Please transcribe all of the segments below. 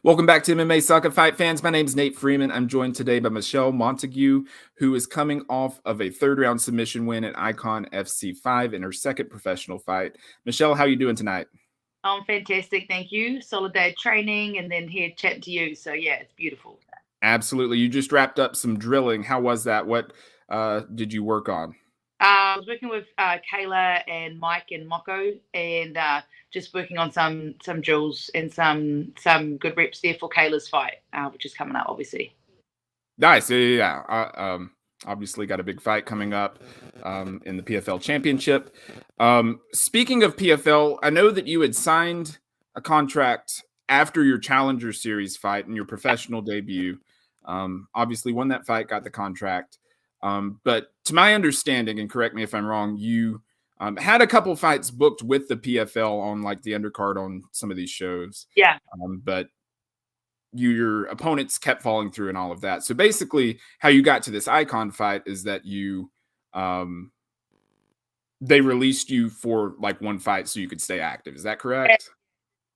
Welcome back to MMA Sucka Fight fans. My name is Nate Freeman. I'm joined today by Michelle Montague, who is coming off of a third-round submission win at iKON FC5 in her second professional fight. Michelle, how are you doing tonight? I'm fantastic, thank you. Solid day of training and then here chatting to you. So yeah, it's beautiful. Absolutely. You just wrapped up some drilling. How was that? What did you work on? I was working with Kayla and Mike and Moko, and just working on some drills and some good reps there for Kayla's fight, which is coming up, obviously. Nice. Yeah. Obviously, got a big fight coming up in the PFL Championship. Speaking of PFL, I know that you had signed a contract after your Challenger Series fight and your professional debut. Obviously, won that fight, got the contract. But to my understanding, and correct me if I'm wrong, you had a couple fights booked with the PFL on like the undercard on some of these shows. Yeah. But your opponents kept falling through and all of that. So basically, how you got to this iKON fight is that they released you for like one fight so you could stay active. Is that correct?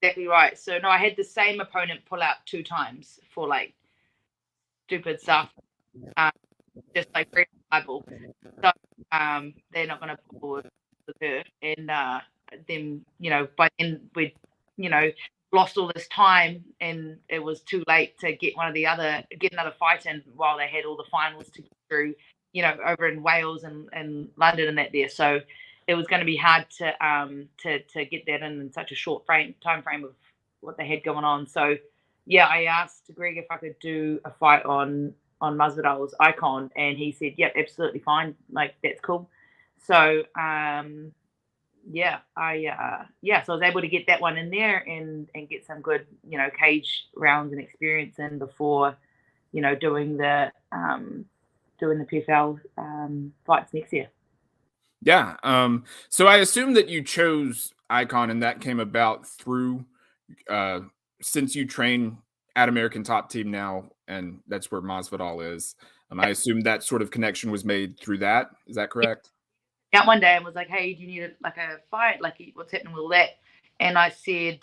Exactly right. So no, I had the same opponent pull out 2 times for like stupid stuff, just like very reliable. So they're not going to pull forward with her, and then by then we lost all this time, and it was too late to get another fight in while they had all the finals to get through, over in Wales and London and that there. So it was going to be hard to get that in such a short time frame of what they had going on. So yeah, I asked Greg if I could do a fight on Masvidal's iKON, and he said, "Yep, absolutely fine. Like that's cool." So yeah, so I was able to get that one in there and get some good cage rounds and experience in before doing the PFL fights next year. Yeah. So I assume that you chose iKON and that came about through since you train at American Top Team now, and that's where Masvidal is. I assume that sort of connection was made through that. Is that correct? Out one day and was like, "Hey, do you need like a fight? Like, what's happening with all that?" And I said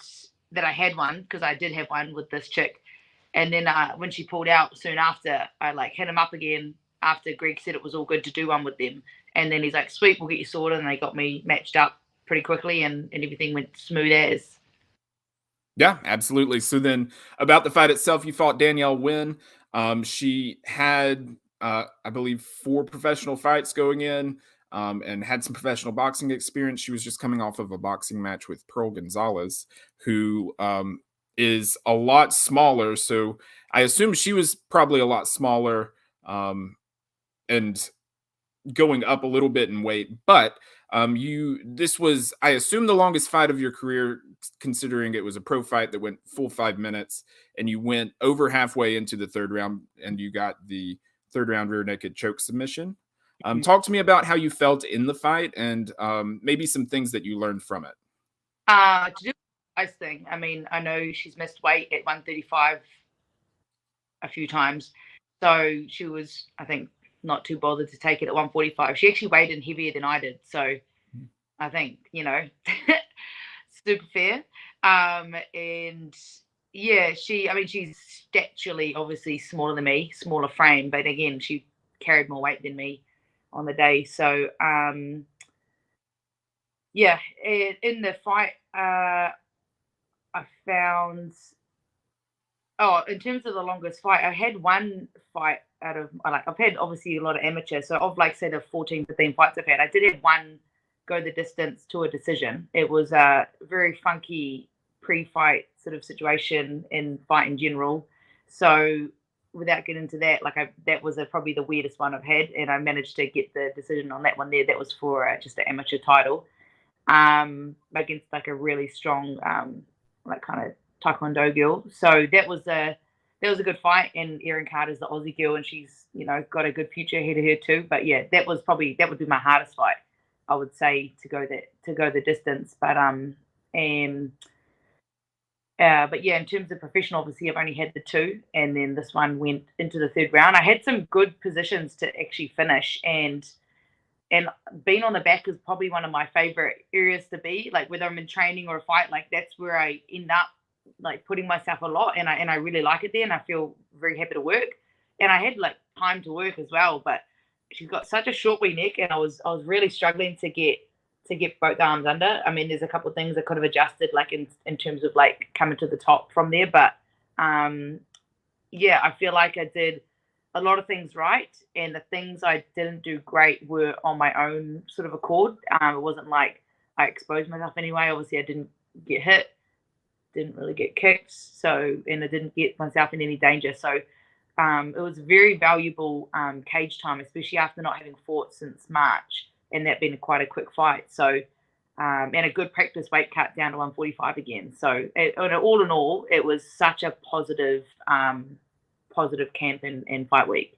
that I had one because I did have one with this chick. And then when she pulled out soon after, I like hit him up again after Greg said it was all good to do one with them. And then he's like, "Sweet, we'll get you sorted." And they got me matched up pretty quickly, and everything went smooth as. Yeah, absolutely. So then, about the fight itself, you fought Danielle Wynn. She had, I believe, 4 professional fights going in, and had some professional boxing experience. She was just coming off of a boxing match with Pearl Gonzalez, who is a lot smaller. So I assume she was probably a lot smaller, and going up a little bit in weight, but this was, I assume, the longest fight of your career, considering it was a pro fight that went full 5 minutes, and you went over halfway into the third round and you got the third round rear naked choke submission. Talk to me about how you felt in the fight and maybe some things that you learned from it. To do the size thing, I mean, I know she's missed weight at 135 a few times, so she was, I think, not too bothered to take it at 145. She actually weighed in heavier than I did, so I think super fair. And yeah, I mean, she's statually obviously smaller than me, smaller frame, but again, she carried more weight than me on the day. So yeah, in the fight, I found. Oh, in terms of the longest fight, I had one fight out of like I've had obviously a lot of amateur. So of like say the 14, 15 fights I've had, I did have one go the distance to a decision. It was a very funky pre-fight sort of situation in fight in general. So without getting into that, that was probably the weirdest one I've had, and I managed to get the decision on that one there. That was for just an amateur title, against like a really strong like kind of Taekwondo girl. So that was a good fight. And Erin Carter's the Aussie girl, and she's got a good future ahead of her too. But yeah, that would be my hardest fight, I would say, to go the distance. But but yeah, in terms of professional, obviously I've only had the 2, and then this one went into the third round. I had some good positions to actually finish, and being on the back is probably one of my favorite areas to be. Like whether I'm in training or a fight, like that's where I end up like putting myself a lot, and I really like it there, and I feel very happy to work. And I had like time to work as well, but she's got such a short wee neck, and I was really struggling to get both arms under. I mean, there's a couple of things I could have adjusted, like in terms of like coming to the top from there, but um, yeah, I feel like I did a lot of things right, and the things I didn't do great were on my own sort of accord. It wasn't like I exposed myself anyway. Obviously, I didn't get hit, didn't really get kicked, so and I didn't get myself in any danger. So it was very valuable cage time, especially after not having fought since March, and that being quite a quick fight. So and a good practice weight cut down to 145 again. So all in all, it was such a positive camp and fight week.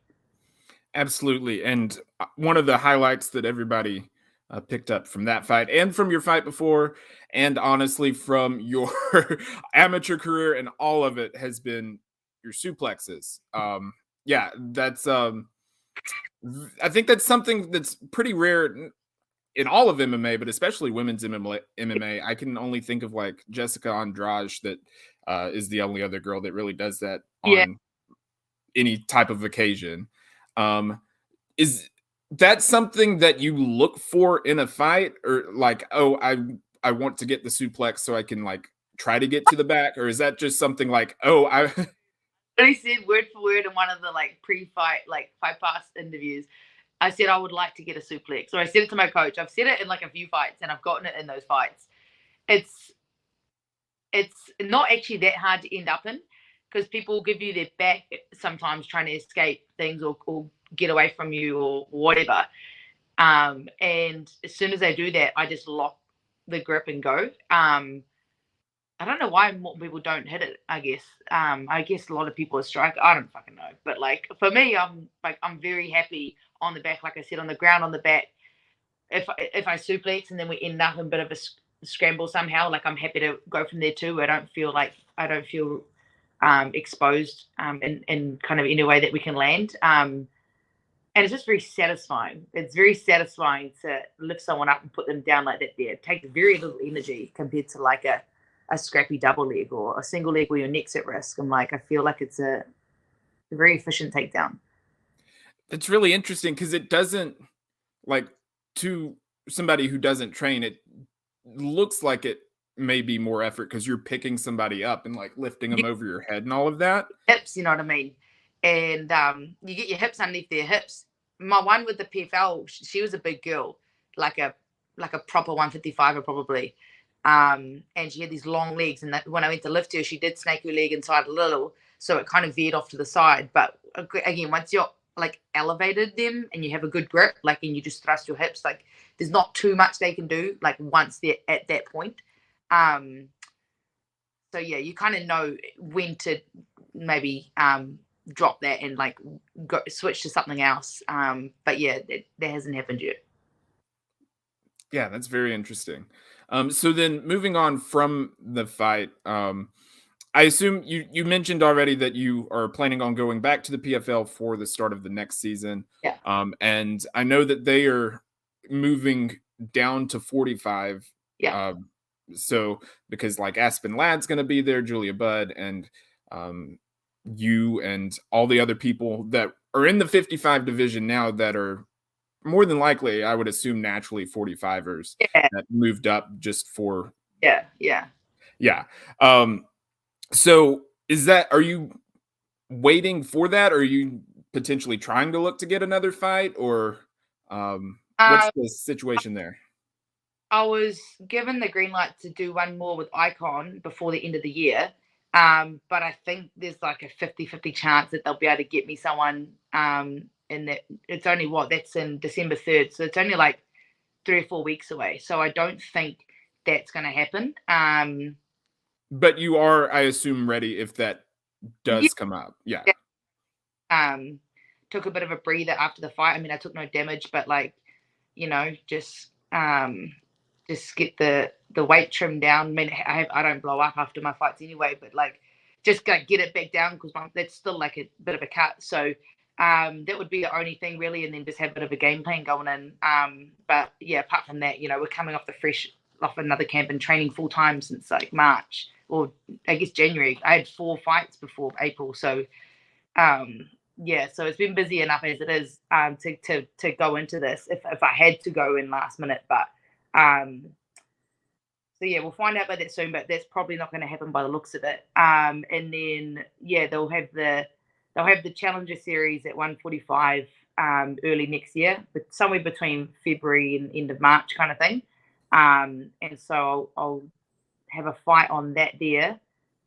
Absolutely. And one of the highlights that everybody picked up from that fight and from your fight before, and honestly from your amateur career and all of it has been your suplexes. Yeah, that's I think that's something that's pretty rare in all of MMA, but especially women's MMA. I can only think of like Jessica Andrade that is the only other girl that really does that Yeah, on any type of occasion. Um, is that something that you look for in a fight, or like, oh, I want to get the suplex so I can like try to get to the back, or is that just something like, oh, I I said word for word in one of the like pre-fight, like fight pass interviews. I said I would like to get a suplex. So I said it to my coach. I've said it in like a few fights, and I've gotten it in those fights. It's it's not actually that hard to end up in, because people will give you their back sometimes trying to escape things, or get away from you or whatever. And as soon as they do that, I just lock the grip and go. I don't know why more people don't hit it. I guess a lot of people are strike. I don't fucking know. But like for me, I'm very happy on the back. Like I said, on the ground, on the back. If I suplex and then we end up in a bit of a scramble somehow, like I'm happy to go from there too. I don't feel exposed in kind of any way that we can land. And it's just very satisfying. It's very satisfying to lift someone up and put them down like that. There, it takes very little energy compared to like a scrappy double leg or a single leg where your neck's at risk. I feel like it's a very efficient takedown. it's really interesting because it doesn't like to somebody who doesn't train, it looks like it may be more effort because you're picking somebody up and like lifting them You over your head and all of that. hips, you know what I mean? And you get your hips underneath their hips. My one with the PFL, she was a big girl, like a proper 155er probably. And she had these long legs, and that, when I went to lift her, she did snake her leg inside a little, so it kind of veered off to the side. But again, once you're like elevated them and you have a good grip, like, and you just thrust your hips, like there's not too much they can do, like once they're at that point. Um, so yeah, you kind of know when to maybe drop that and like go switch to something else. But yeah, that hasn't happened yet. Yeah, that's very interesting. So then moving on from the fight, I assume you mentioned already that you are planning on going back to the PFL for the start of the next season. Yeah, And I know that they are moving down to 45. yeah, Um, so because like Aspen Ladd's going to be there, Julia Budd, and um, you and all the other people that are in the 55 division now that are more than likely, I would assume naturally 45ers yeah, that moved up just for yeah, yeah. yeah. Um, so is that are you waiting for that? Or are you potentially trying to look to get another fight or what's Uh, the situation there? I was given the green light to do one more with iKON before the end of the year. But I think there's like a 50-50 chance that they'll be able to get me someone. And that it's only that's in December 3rd. So it's only like 3 or 4 weeks away. So I don't think that's going to happen. But you are, I assume, ready if that Yeah, does come up. Yeah. um, took a bit of a breather after the fight. I mean, I took no damage, but like, just get the weight trimmed down. I mean, I don't blow up after my fights anyway, but like, just like get it back down because that's still like a bit of a cut. So that would be the only thing really, and then just have a bit of a game plan going in. But yeah, apart from that, we're coming off another camp and training full time since like March, or I guess January. I had 4 fights before April, so yeah, so it's been busy enough as it is to go into this if I had to go in last minute, but so yeah, we'll find out about that soon, but that's probably not going to happen by the looks of it. And then yeah, they'll have the Challenger Series at 145 early next year, but somewhere between February and end of March kind of thing. And so I'll have a fight on that there,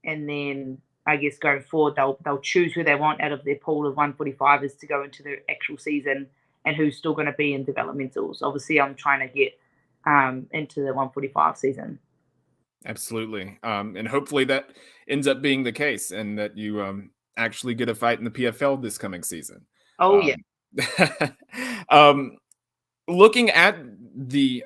and then I guess going forward they'll choose who they want out of their pool of 145ers to go into the actual season, and who's still going to be in developmentals. Obviously, I'm trying to get into the 145 season. Absolutely. And hopefully that ends up being the case and that you actually get a fight in the PFL this coming season. Oh yeah. Um, um, looking at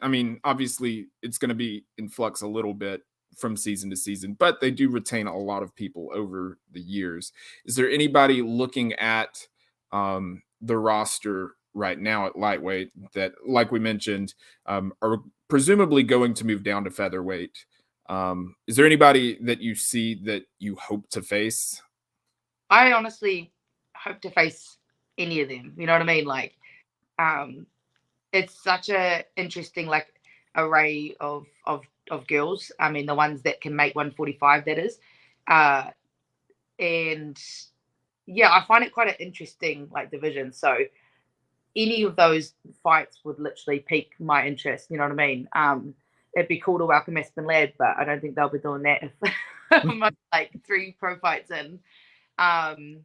I mean, obviously it's going to be in flux a little bit from season to season, but they do retain a lot of people over the years. Is there anybody looking at the roster right now at lightweight that, like we mentioned, are presumably going to move down to featherweight? Is there anybody that you see that you hope to face? I honestly hope to face any of them. You know what I mean? Like, um, it's such a interesting like array of girls. I mean, the ones that can make 145, that is, uh, and yeah, I find it quite an interesting like division. So any of those fights would literally pique my interest. You know what I mean? It'd be cool to welcome Aspen Ladd, but I don't think they'll be doing that if I'm like 3 pro fights in. Um,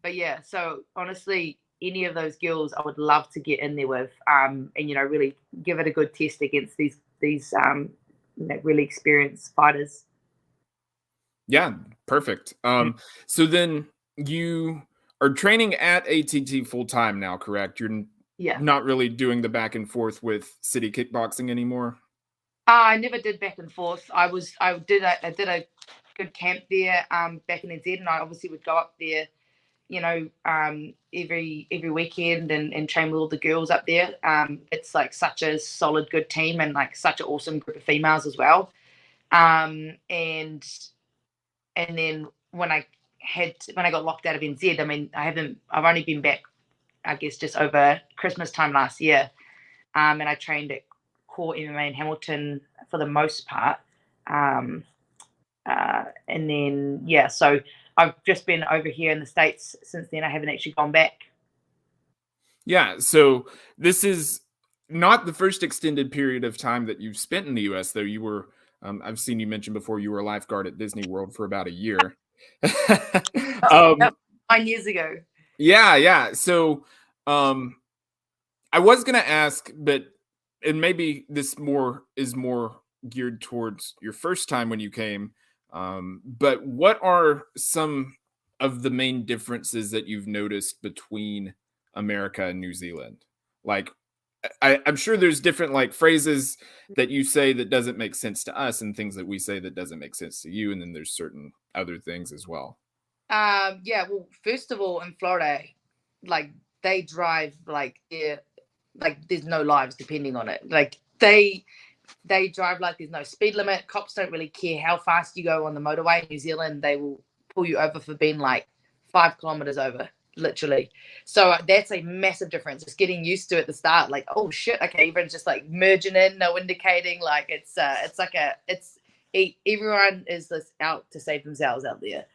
but yeah, so honestly, any of those girls I would love to get in there with, and really give it a good test against these really experienced fighters. Yeah, perfect. So then you are training at ATT full time now, correct? Yeah. Not really doing the back and forth with city kickboxing anymore. I never did back and forth. I did a good camp there back in NZ, and I obviously would go up there, every weekend and train with all the girls up there. It's like such a solid, good team, and like such an awesome group of females as well. And then when I got locked out of NZ, I mean, I've only been back, I guess, just over Christmas time last year. And I trained at Core MMA in Hamilton for the most part. Um, and then, yeah, so I've just been over here in the States since then. I haven't actually gone back. Yeah, so this is not the first extended period of time that you've spent in the US, though. You were, I've seen you mention before, you were a lifeguard at Disney World for about a year. Yep, um, 9 years ago. yeah, yeah. So I was gonna ask, but and maybe this is more geared towards your first time when you came. But what are some of the main differences that you've noticed between America and New Zealand? Like, I'm sure there's different like phrases that you say that doesn't make sense to us, and things that we say that doesn't make sense to you, and then there's certain other things as well. Yeah, well, first of all, in Florida, like they drive like there's no lives depending on it. Like they drive like there's no speed limit. Cops don't really care how fast you go on the motorway. In New Zealand, they will pull you over for being like 5 kilometers over, literally. So that's a massive difference. Just getting used to it at the start, like, oh shit, okay, everyone's just like merging in, no indicating. Like it's like everyone is just out to save themselves out there.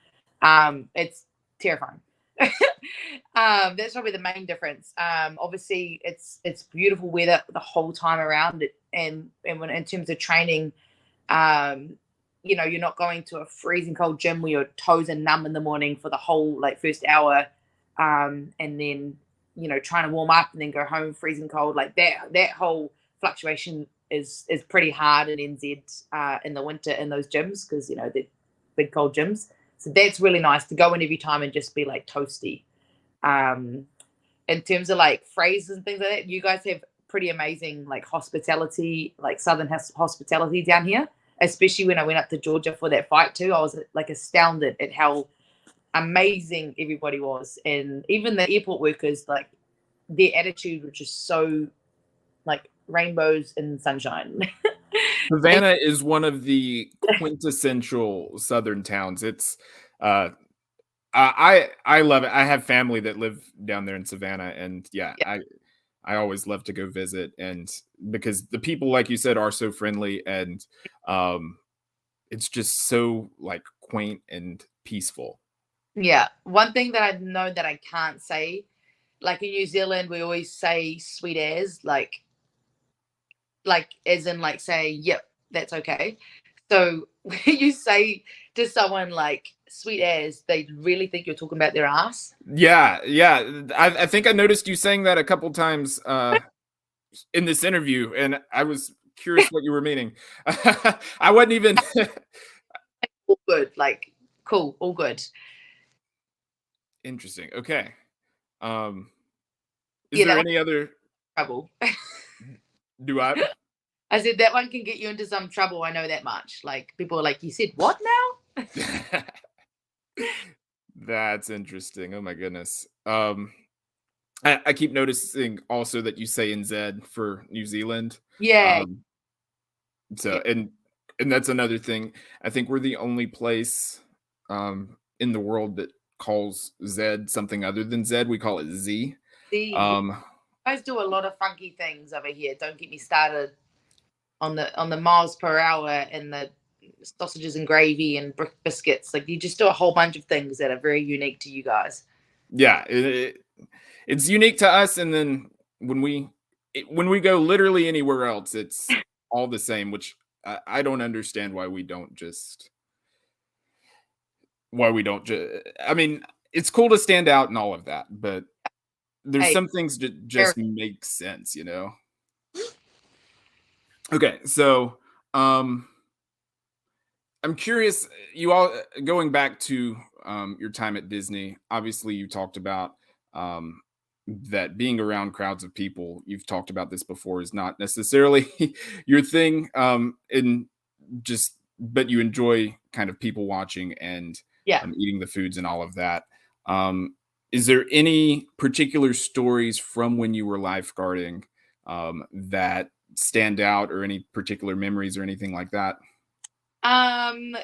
It's terrifying. That's probably the main difference. Obviously, it's beautiful weather the whole time around, and when in terms of training, you're not going to a freezing cold gym where your toes are numb in the morning for the whole like first hour, and then trying to warm up and then go home freezing cold. Like that whole fluctuation is pretty hard in NZ in the winter in those gyms, because they're big cold gyms. So that's really nice to go in every time and just be like toasty. Um, in terms of like phrases and things like that, you guys have pretty amazing like hospitality, like Southern hospitality down here. Especially when I went up to Georgia for that fight too, I was like astounded at how amazing everybody was, and even the airport workers, like their attitude was just so like rainbows and sunshine. Savannah is one of the quintessential Southern towns. It's, uh, I love it. I have family that live down there in Savannah, and yeah, Yeah, I always love to go visit, and because the people, like you said, are so friendly, and um, it's just so like quaint and peaceful. yeah. One thing that I know that I can't say, like in New Zealand, we always say sweet as, like as in like say, yep, that's okay. So when you say to someone like sweet as, they really think you're talking about their ass. Yeah, yeah. I think I noticed you saying that a couple times in this interview, and I was curious what you were meaning. I wasn't even All good, like cool, all good. interesting. Okay. Um, is Yeah, that there one any other trouble. do I? I said that one can get you into some trouble. I know that much. Like people are like, you said what now? That's interesting. Oh my goodness. I keep noticing also that you say NZ for New Zealand. Yeah, Um, yeah. so and that's another thing. I think we're the only place in the world that calls Z something other than Z. We call it Z. See, you Um, guys do a lot of funky things over here. Don't get me started on the miles per hour and the sausages and gravy and biscuits. Like you just do a whole bunch of things that are very unique to you guys. yeah, it's unique to us, and then when we go literally anywhere else, it's all the same. Which I don't understand why we don't just why we don't just. I mean, it's cool to stand out and all of that, but there's Hey, some things that very- just make sense, you know? Okay, so, um, I'm curious, you all going back to, your time at Disney, obviously, you talked about, um, that being around crowds of people, you've talked about this before, is not necessarily your thing, and just but you enjoy kind of people watching and, yeah. eating the foods and all of that. Um, is there any particular stories from when you were lifeguarding, that stand out or any particular memories or anything like that? Um,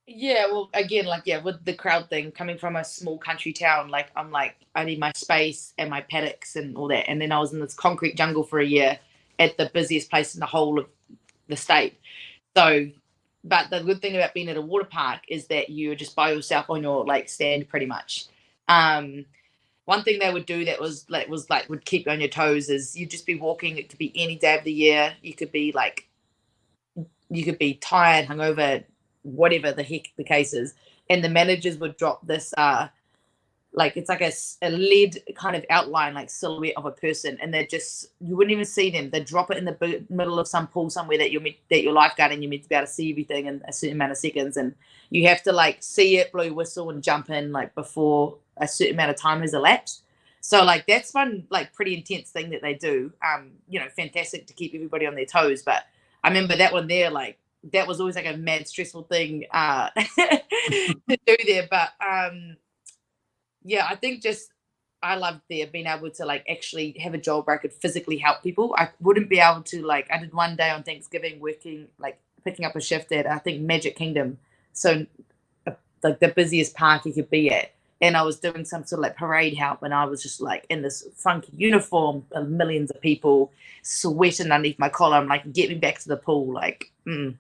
yeah, well, again, like, yeah, with the crowd thing, coming from a small country town, like, I'm like, I need my space and my paddocks and all that. And then I was in this concrete jungle for a year at the busiest place in the whole of the state. So, but the good thing about being at a water park is that you're just by yourself on your like stand pretty much. Um, One thing they would do that was like would keep you on your toes is you'd just be walking. It could be any day of the year. You could be tired, hungover, whatever the heck the case is, and the managers would drop this like it's like a lead kind of outline like silhouette of a person, and they just you wouldn't even see them. They drop it in the middle of some pool somewhere that you're lifeguarding. You're meant to be able to see everything in a certain amount of seconds, and you have to like see it, blow your whistle, and jump in like before a certain amount of time has elapsed. So like that's one like pretty intense thing that they do. Fantastic to keep everybody on their toes. But I remember that one there, like that was always like a mad stressful thing to do there. But yeah, I think just I loved there being able to like actually have a job where I could physically help people. I wouldn't be able to like I did one day on Thanksgiving working like picking up a shift at I think Magic Kingdom, so like the busiest park you could be at. And I was doing some sort of like parade help, and I was just like in this funky uniform, millions of people sweating underneath my collar. I'm like, get me back to the pool, like. Mm.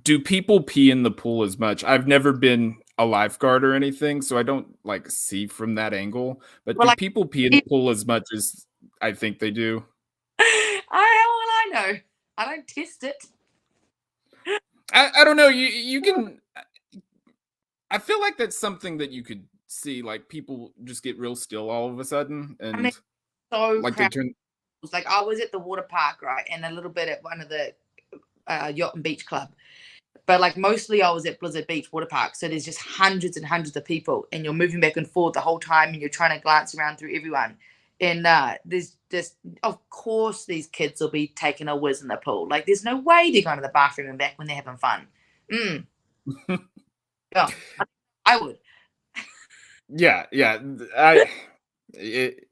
Do people pee in the pool as much? I've never been a lifeguard or anything, so I don't, like, see from that angle, but Well, do like, people pee in the pool as much as I think they do? I how will I know? I don't test it. I don't know, you can I feel like that's something that you could see, like, people just get real still all of a sudden, I mean, and, so like, they crowded. turn Like I was at the water park, right, and a little bit at one of the yacht and beach club. But like mostly I was at Blizzard Beach Water Park. So there's just hundreds and hundreds of people, and you're moving back and forth the whole time, and you're trying to glance around through everyone. And there's just, of course, these kids will be taking a whiz in the pool. Like there's no way they're going to the bathroom and back when they're having fun. Mm, yeah, I would. Yeah, yeah, it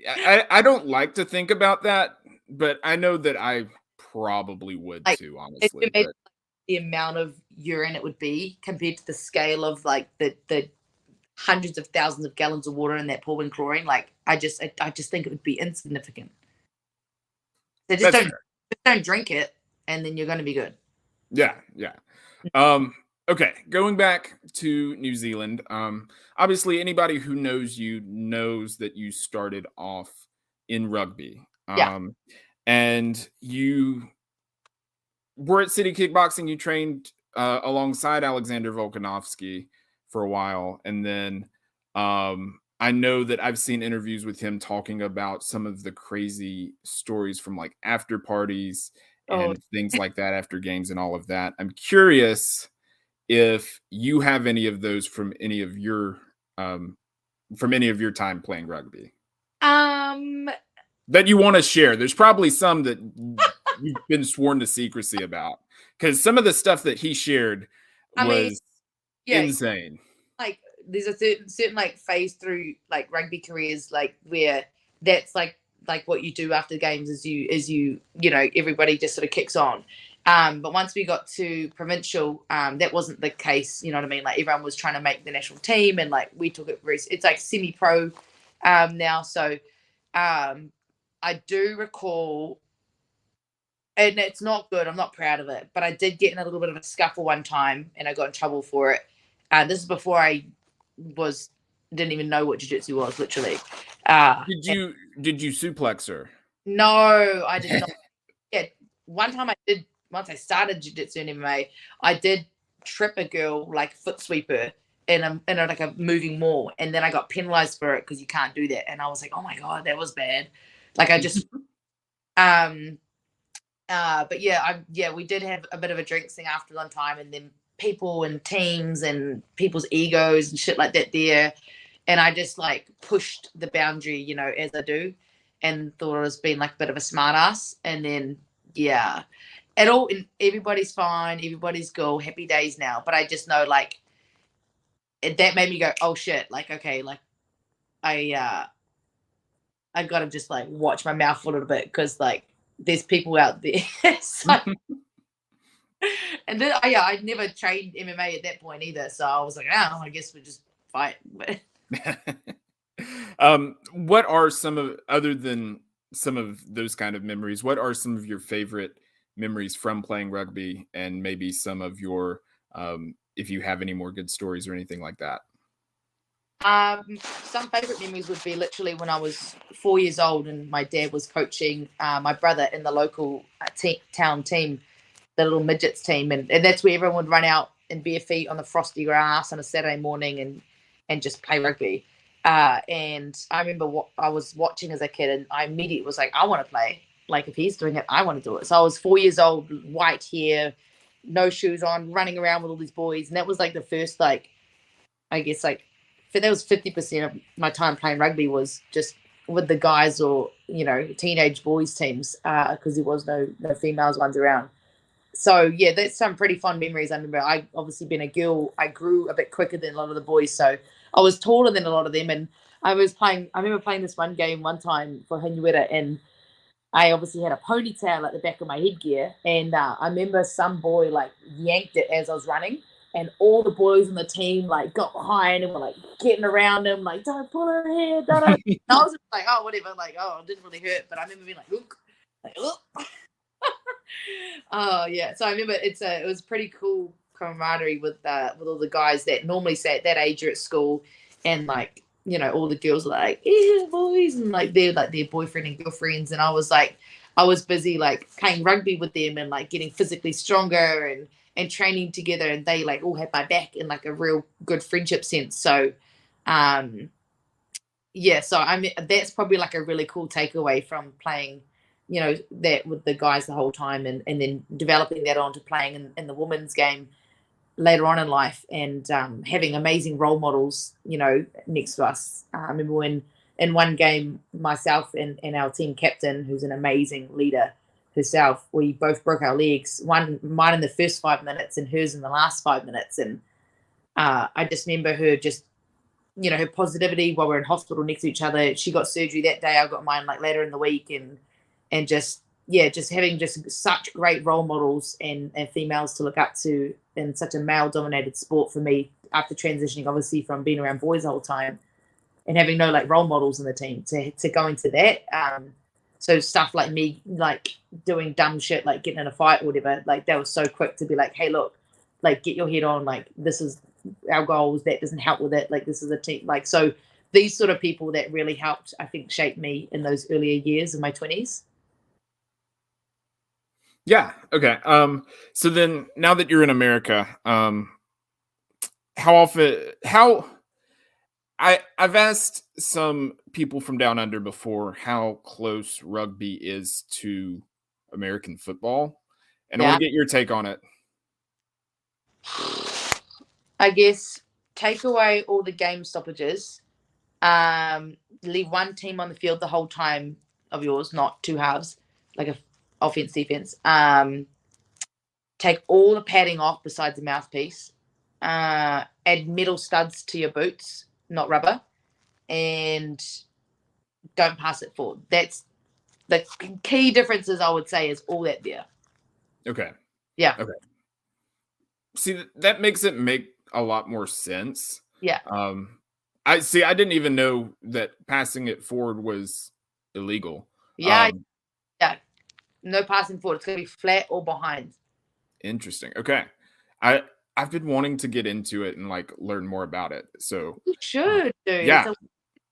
I don't like to think about that but I know that I probably would Like, too, if you honestly, imagine but the amount of urine it would be compared to the scale of like the hundreds of thousands of gallons of water in that pool and chlorine, like I just think it would be insignificant. So that's fair. just don't drink it, and then you're going to be good. Yeah, yeah. Okay, going back to New Zealand, obviously anybody who knows you knows that you started off in rugby. Yeah. And you were at City Kickboxing, you trained alongside Alexander Volkanovski for a while, and then I know that I've seen interviews with him talking about some of the crazy stories from like after parties Oh, and things like that after games and all of that. I'm curious if you have any of those um, from any of your time playing rugby um, that you want to share. There's probably some that you've been sworn to secrecy about because some of the stuff that he shared I mean, was yeah, insane. like there's a certain like phase through like rugby careers like where that's like what you do after the games is you know everybody just sort of kicks on. But once we got to provincial, that wasn't the case. You know what I mean? Like everyone was trying to make the national team, and like we took it very. It's like semi-pro now. So I do recall, and it's not good. I'm not proud of it, but I did get in a little bit of a scuffle one time, and I got in trouble for it. This is before I was didn't even know what jiu-jitsu was, literally. And Did you suplex her? no, I did not. Yeah, one time I did. Once I started jiu-jitsu and MMA, I did trip a girl, like foot sweeper in a like a moving mall, and then I got penalized for it because you can't do that. And I was like, oh my god, that was bad. Like I just um but yeah, we did have a bit of a drinks thing after one time, and then people and teams and people's egos and shit like that there, and I just like pushed the boundary, you know, as I do, and thought I was being like a bit of a smart ass, and then yeah, at all, and everybody's fine, everybody's cool, happy days now, but I just know like that made me go, oh shit, like okay, like I uh I gotta just like watch my mouth a little bit because like there's people out there. So and then yeah, I'd never trained MMA at that point either. So I was like, oh, I guess we just fight. But What are some of other than some of those kind of memories? What are some of your favorite memories from playing rugby, and maybe some of your if you have any more good stories or anything like that? some favorite memories would be literally when I was 4 years old and my dad was coaching my brother in the local town team, the little midgets team, and that's where everyone would run out in bare feet on the frosty grass on a Saturday morning and just play rugby. And I remember what I was watching as a kid, and I immediately was like, I want to play. Like if he's doing it, I want to do it. So I was 4 years old, white hair, no shoes on, running around with all these boys, and that was like the first like I guess like that was 50% of my time playing rugby was just with the guys or you know teenage boys teams because there was no females ones around. So yeah, that's some pretty fond memories. I remember I obviously being a girl, I grew a bit quicker than a lot of the boys, so I was taller than a lot of them. And I was playing. I remember playing this one game one time for Hinuera, and I obviously had a ponytail at the back of my headgear, and I remember some boy like yanked it as I was running, and all the boys on the team like got behind and were like getting around him, like don't pull her hair, don't. And I was just like, oh whatever, like oh it didn't really hurt, but I remember being like, look, like look. Oh yeah, so I remember it was pretty cool camaraderie with all the guys that normally say at that age are at school, and like you know all the girls are like yeah boys and they're like their boyfriend and girlfriends, and I was like I was busy like playing rugby with them and like getting physically stronger and training together, and they like all had my back in like a real good friendship sense. So um yeah, so I mean that's probably like a really cool takeaway from playing, you know, that with the guys the whole time, and then developing that onto playing in the women's game later on in life, and having amazing role models, you know, next to us. I remember when in one game, myself and our team captain, who's an amazing leader herself, we both broke our legs. Mine in the first 5 minutes, and hers in the last 5 minutes. And I just remember her just you know her positivity while we're in hospital next to each other. She got surgery that day, I got mine like later in the week, and just having just such great role models and females to look up to in such a male dominated sport for me after transitioning obviously from being around boys the whole time and having no like role models in the team to go into that. So stuff like me like doing dumb shit like getting in a fight or whatever, like they were so quick to be like, hey look, like get your head on, like this is our goals, that doesn't help with it, like this is a team, like so these sort of people that really helped I think shape me in those earlier years of my 20s. Yeah. Okay. So then now that you're in America, how often how I've asked some people from down under before how close rugby is to American football, and I want Yeah, to get your take on it. I guess take away all the game stoppages, leave one team on the field the whole time of yours, not two halves, like a offense defense. Take all the padding off besides the mouthpiece. Add metal studs to your boots, not rubber, and don't pass it forward. That's the key differences I would say is all that there. Okay. Yeah. Okay. See, that makes it make a lot more sense. Yeah. I see. I didn't even know that passing it forward was illegal. Yeah. Yeah. No passing forward. It's gonna be flat or behind. Interesting. Okay. I I've been wanting to get into it and like learn more about it. So, You uh, should, dude. It's yeah, a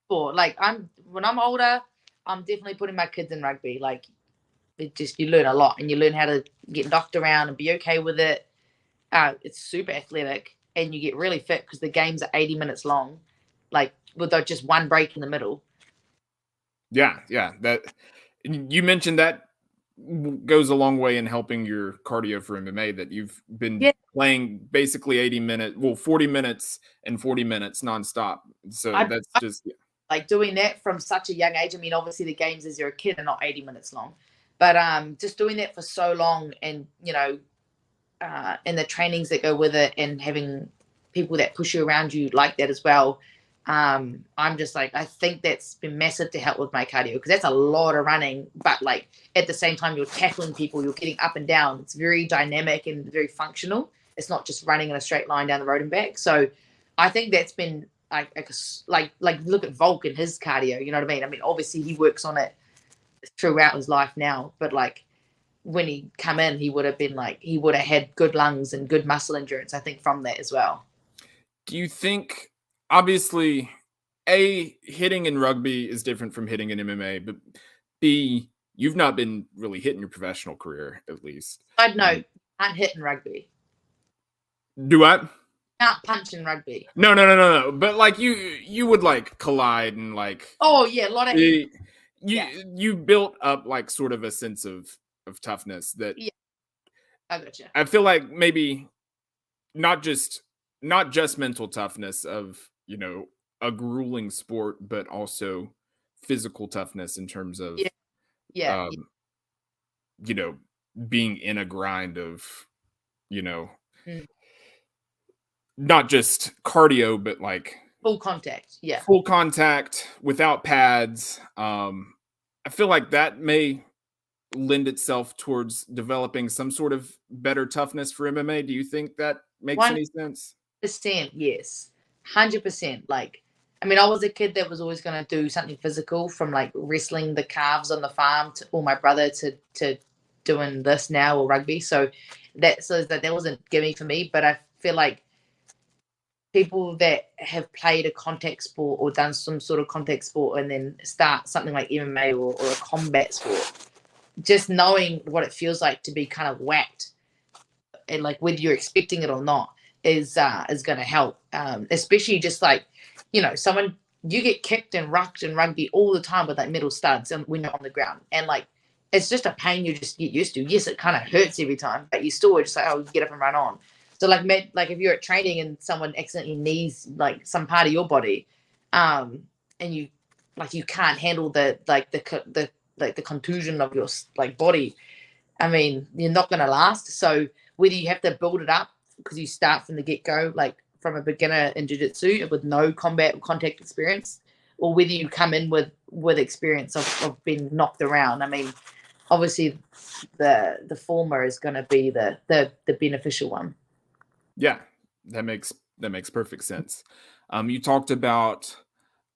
sport. Like when I'm older, I'm definitely putting my kids in rugby. Like it just you learn a lot and you learn how to get knocked around and be okay with it. It's super athletic and you get really fit because the games are 80 minutes long, like with just one break in the middle. yeah. That you mentioned that goes a long way in helping your cardio for MMA. That you've been Yeah, playing basically 80 minutes, well, 40 minutes and 40 minutes nonstop. So I, that's I just like doing that from such a young age. I mean, obviously the games as you're a kid are not 80 minutes long, but just doing that for so long and and the trainings that go with it and having people that push you around you like that as well. I'm just like, I think that's been massive to help with my cardio because that's a lot of running, but like at the same time, you're tackling people, you're getting up and down. It's very dynamic and very functional. It's not just running in a straight line down the road and back. So I think that's been like look at Volk and his cardio. You know what I mean? I mean, obviously he works on it throughout his life now, but like when he come in, he would have been like he would have had good lungs and good muscle endurance. I think from that as well. do you think obviously A, hitting in rugby is different from hitting in MMA, but B, you've not been really hitting your professional career at least. I'd know Um, can't hit in rugby, do I? can't punch in rugby. No. But like you would like collide and like Oh yeah, a lot of head. eh, you Yeah, you built up like sort of a sense of toughness that yeah, I got you. I feel like maybe not just not just mental toughness of, a grueling sport, but also physical toughness in terms of Yeah, yeah, yeah. um, you know, being in a grind of, you know, Mm. not just cardio, but like Full contact. Yeah, full contact without pads. I feel like that may lend itself towards developing some sort of better toughness for MMA. Do you think that makes one any sense? percent. Yes, 100%. Like, I mean, I was a kid that was always going to do something physical, from like wrestling the calves on the farm to, or my brother to doing this now or rugby. So that wasn't gimme for me, but I feel like people that have played a contact sport or done some sort of contact sport and then start something like MMA or a combat sport, just knowing what it feels like to be kind of whacked and like whether you're expecting it or not is going to help. Especially just like someone you get kicked and rucked in rugby all the time with like metal studs and when you're on the ground and like it's just a pain you just get used to. Yes, it kind of hurts every time, but you still are just like, oh, get up and run on. So like if you're at training and someone accidentally knees like some part of your body, and you can't handle the contusion of your like body. I mean, you're not going to last. So whether you have to build it up because you start from the get go, like from a beginner in jiu-jitsu with no combat or contact experience, or whether you come in with experience of being knocked around. I mean, obviously the former is going to be the beneficial one. Yeah, that makes perfect sense. You talked about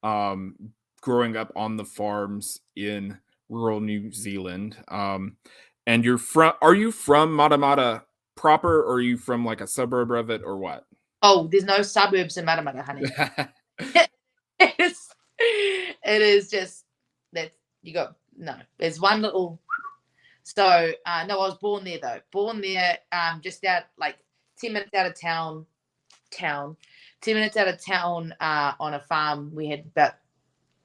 um, growing up on the farms in rural New Zealand. And are you from Matamata proper, or are you from like a suburb of it, or what? Oh, there's no suburbs in Matamata, honey. It is just that you got no. There's one little. So no, I was born there though. Born there, just out like 10 minutes out of town. 10 minutes out of town, on a farm. We had about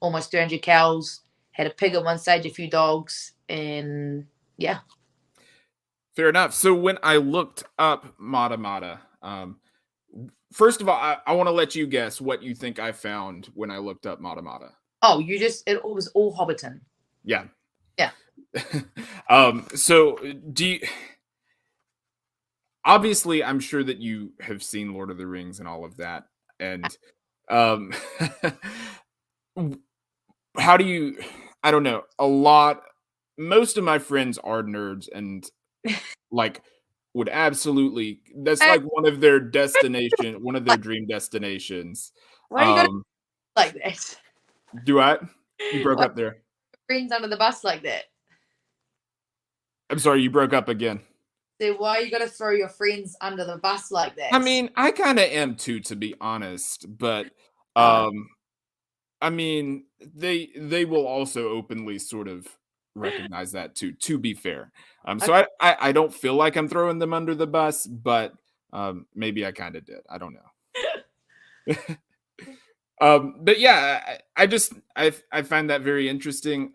almost 300 cows. Had a pig at one stage, a few dogs, and yeah. Fair enough. So when I looked up Matamata, first of all, I want to let you guess what you think I found when I looked up Matamata. Oh, it was all Hobbiton. Yeah. Yeah. So do you, obviously I'm sure that you have seen Lord of the Rings and all of that. And um how do you, I don't know, most of my friends are nerds and like would absolutely, that's Hey, like one of their like, dream destinations. why are you gonna Um like that? do I You broke Why up there. friends under the bus like that? I'm sorry, you broke up again. So why are you gonna throw your friends under the bus like I that? mean, I kind of am too, to be honest, but Uh, um I mean, they will also openly sort of recognize that too, to be fair. So okay. I don't feel like I'm throwing them under the bus, but maybe I kind of did. I don't know. But yeah, I find that very interesting.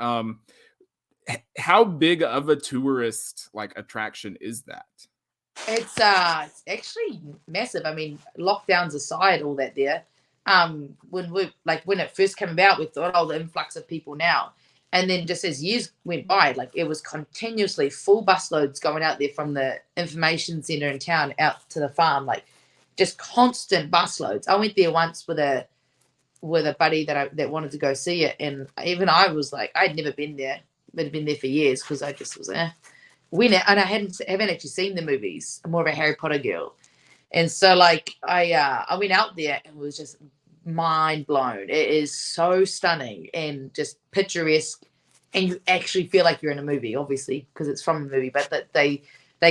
How big of a tourist like attraction is that? It's actually massive. I mean, lockdowns aside, all that there. When it first came about, we thought, oh, the influx of people now, and then just as years went by, like it was continuously full busloads going out there from the information center in town out to the farm, like just constant busloads. I went there once with a buddy that wanted to go see it, and even I was like, I'd never been there, but had been there for years because I just was and I haven't actually seen the movies. I'm more of a Harry Potter girl, and so like I went out there and was just mind blown. It is so stunning and just picturesque, and you actually feel like you're in a movie, obviously because it's from a movie. But that they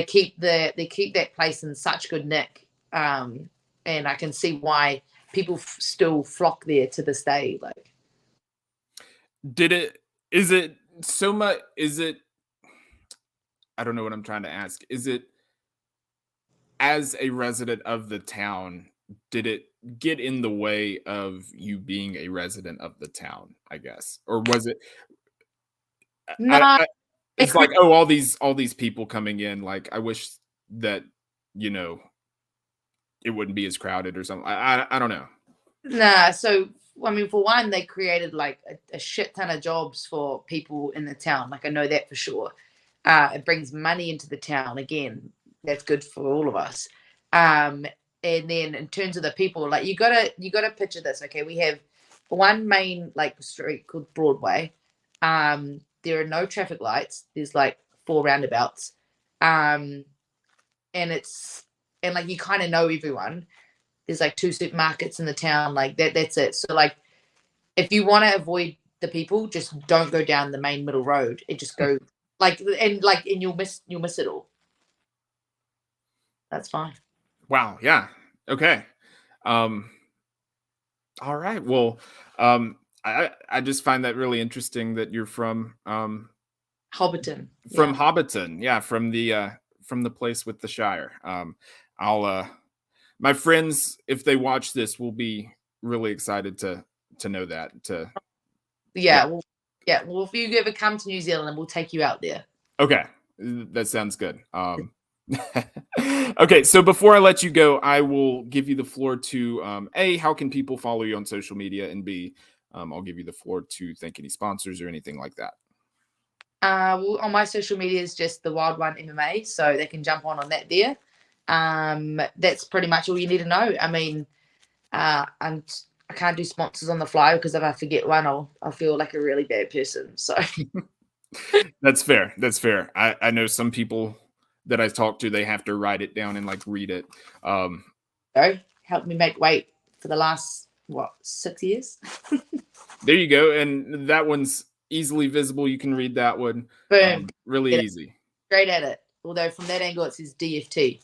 keep that place in such good nick, and I can see why people still flock there to this day. Like, Did it is it so much is it I don't know what I'm trying to ask. Is it, as a resident of the town, did it get in the way of you being a resident of the town, I guess? Or was it no, I they it's like, "Oh, all these people coming in, like, I wish that, you know, it wouldn't be as crowded," or something. I don't know. Nah, so I mean, for one, they created like a shit ton of jobs for people in the town. Like I know that for sure. It brings money into the town. Again, that's good for all of us. Um, and then in terms of the people, like you gotta picture this. Okay, we have one main like street called Broadway. There are no traffic lights. There's like four roundabouts. Um, and it's and like you kind of know everyone. There's like two supermarkets in the town, like that's it. So like if you want to avoid the people, just don't go down the main middle road. It just go and you'll miss it all. That's fine. Wow, yeah. Okay. Um, alright, well, I just find that really interesting that you're Hobbiton. from Yeah. Hobbiton, yeah, from the place with the Shire. I'll My friends, if they watch this, will be really excited to know that. Yeah, Yeah. Well, yeah. Well, if you ever come to New Zealand, we'll take you out there. okay, that sounds good. Okay, so before I let you go, I will give you the floor to A, how can people follow you on social media, and B, I'll give you the floor to thank any sponsors or anything like that. Well, on my social media is just the Wild One MMA, so they can jump on that there. That's pretty much all you need to know. I mean, I can't do sponsors on the fly because if I forget one, I'll feel like a really bad person. So That's fair. That's fair. I know some people that I talk to, they have to write it down and like read it. Um, So helped me make weight for the last what 6 years. there you go. And that one's easily visible. You can read that one. Boom, Really get it easy. straight at it. Although from that angle it says DFT.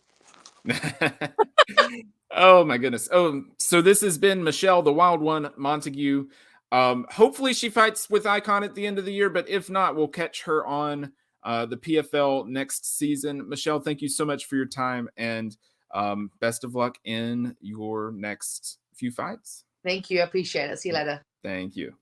Oh my goodness. Oh, so this has been Michelle, the wild one, Montague. Hopefully she fights with iKON at the end of the year, but if not, we'll catch her on the PFL next season. Michelle, thank you so much for your time, and best of luck in your next few fights. Thank you. I appreciate it. See you later. Thank you.